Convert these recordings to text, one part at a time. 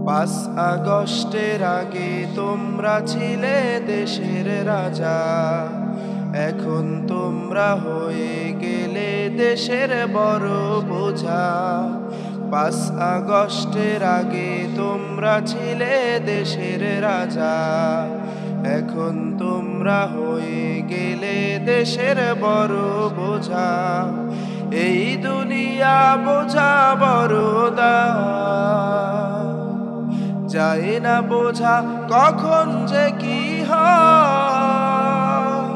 5 আগস্টের আগে তোমরা ছিলে দেশের রাজা, এখন তোমরা হয়ে গেলে দেশের বড় বোঝা। 5 আগস্টের আগে তোমরা ছিলে দেশের রাজা, এখন তোমরা হয়ে গেলে দেশের বড় বোঝা। এই দুনিয়া বোঝা বড় দায়, যায় না বোঝা কখন যে কি হয়।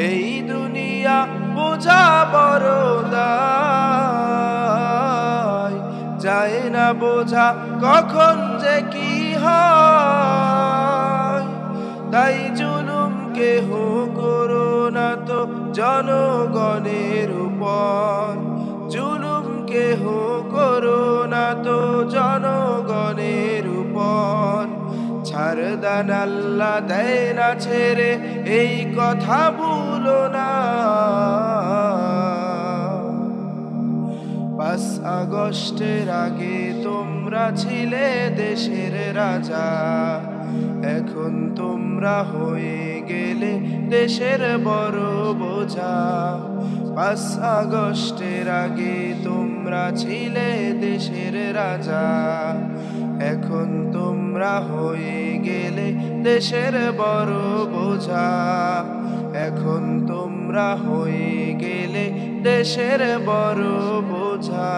এই দুনিয়া বোঝা বড় দায়, যায় না বোঝা কখন যে কি হয়। তাই জুলুম কেহ করো না তো জনগণের উপর, জুলুম কেহ করো না তো জনগণের উপর। ছাড়দান আল্লাহ দেয় না ছেড়ে, এই কথা ভুলো না। 5 আগস্টের আগে তোমরা ছিলে দেশের রাজা, এখন তোমরা হয়ে গেলে দেশের বড় বোঝা। 5 আগস্টের আগে তোমরা ছিলে দেশের রাজা, এখন তোমরা হয়ে গেলে দেশের বড় বোঝা। এখন তোমরা হয়ে গেলে দেশের বড় বোঝা।